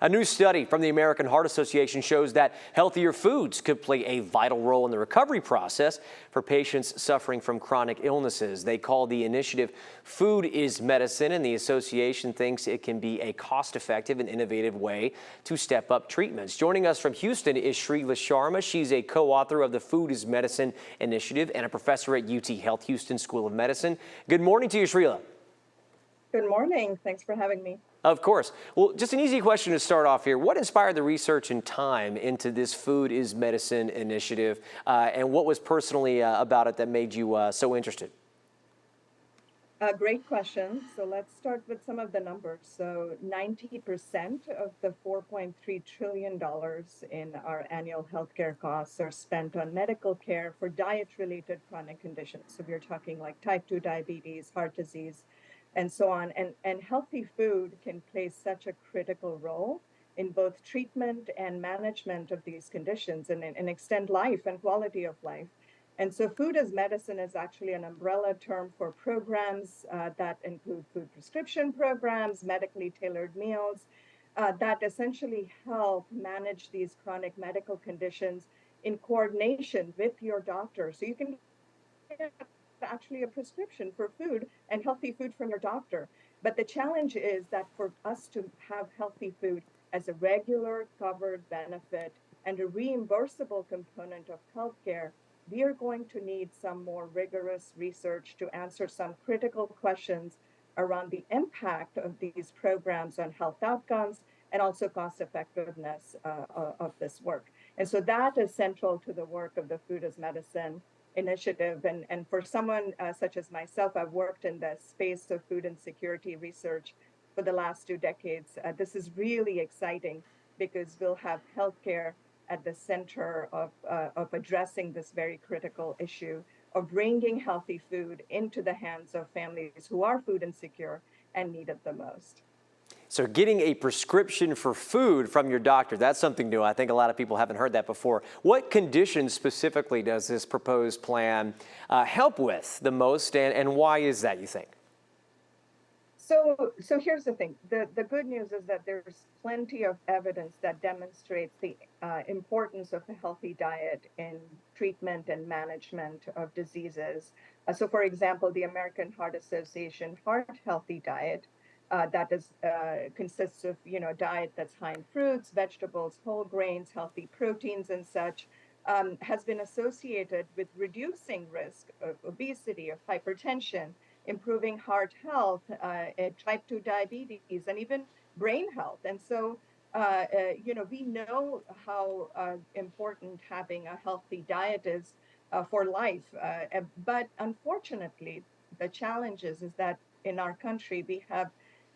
A new study from the American Heart Association shows that healthier foods could play a vital role in the recovery process for patients suffering from chronic illnesses. They call the initiative Food is Medicine, and the association thinks it can be a cost-effective and innovative way to step up treatments. Joining us from Houston is Shreela Sharma. She's a co-author of the Food is Medicine initiative and a professor at UT Health Houston School of Medicine. Good morning to you, Shreela. Good morning. Thanks for having me. Of course. Well, just an easy question to start off here. What inspired the research and time into this Food is Medicine initiative, and what was personally about it that made you so interested? Great question. So let's start with some of the numbers. So 90% of the $4.3 trillion in our annual healthcare costs are spent on medical care for diet-related chronic conditions. So we're talking like type 2 diabetes, heart disease, and so on. And healthy food can play such a critical role in both treatment and management of these conditions and extend life and quality of life. And so food as medicine is actually an umbrella term for programs that include food prescription programs, medically tailored meals that essentially help manage these chronic medical conditions in coordination with your doctor. So you can get actually a prescription for food and healthy food from your doctor. But the challenge is that for us to have healthy food as a regular covered benefit and a reimbursable component of healthcare, we are going to need some more rigorous research to answer some critical questions around the impact of these programs on health outcomes and also cost effectiveness of this work. And so that is central to the work of the Food as Medicine initiative. And for someone such as myself, I've worked in the space of food insecurity research for the last 2 decades. This is really exciting because we'll have healthcare at the center of addressing this very critical issue of bringing healthy food into the hands of families who are food insecure and need it the most. So getting a prescription for food from your doctor, that's something new. I think a lot of people haven't heard that before. What conditions specifically does this proposed plan help with the most, and why is that, you think? So here's the thing. The good news is that there's plenty of evidence that demonstrates the importance of a healthy diet in treatment and management of diseases. So for example, the American Heart Association Heart Healthy Diet that is consists of a diet that's high in fruits, vegetables, whole grains, healthy proteins, and such, has been associated with reducing risk of obesity, of hypertension, improving heart health, type 2 diabetes, and even brain health. And so, we know how important having a healthy diet is for life. But unfortunately, the challenge is that in our country, we have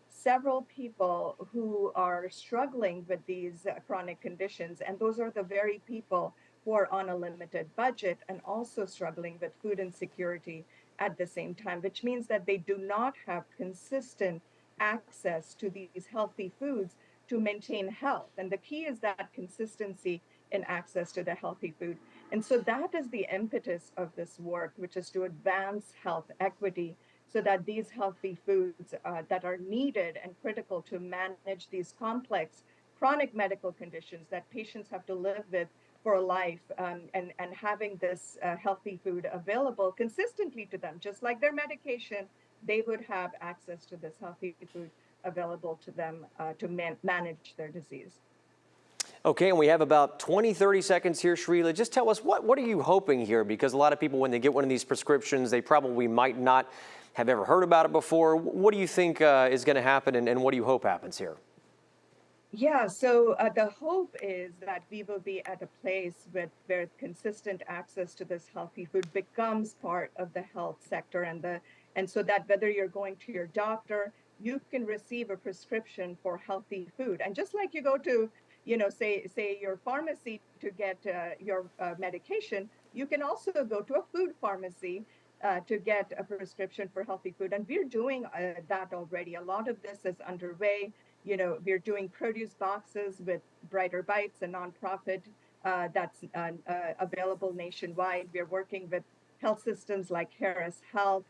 several people who are struggling with these chronic conditions, and those are the very people who are on a limited budget and also struggling with food insecurity at the same time, which means that they do not have consistent access to these healthy foods to maintain health. And the key is that consistency in access to the healthy food. And so that is the impetus of this work, which is to advance health equity so that these healthy foods that are needed and critical to manage these complex chronic medical conditions that patients have to live with for a life, and having this healthy food available consistently to them, just like their medication, they would have access to this healthy food available to them to manage their disease. Okay, and we have about 20, 30 seconds here, Shreela. Just tell us, what are you hoping here? Because a lot of people, when they get one of these prescriptions, they probably might not have ever heard about it before. What do you think is going to happen, and what do you hope happens here? Yeah, so the hope is that we will be at a place where consistent access to this healthy food becomes part of the health sector, and so that whether you're going to your doctor, you can receive a prescription for healthy food. And just like you go to, say your pharmacy to get your medication, you can also go to a food pharmacy to get a prescription for healthy food. And we're doing that already. A lot of this is underway. We're doing produce boxes with Brighter Bites, a nonprofit that's available nationwide. We're working with health systems like Harris Health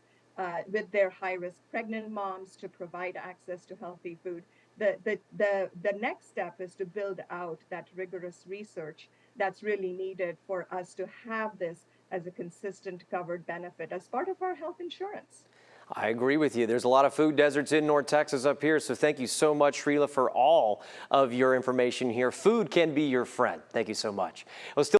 with their high-risk pregnant moms to provide access to healthy food. The next step is to build out that rigorous research that's really needed for us to have this as a consistent covered benefit as part of our health insurance. I agree with you. There's a lot of food deserts in North Texas up here, so thank you so much, Shreela, for all of your information here. Food can be your friend. Thank you so much. Well, still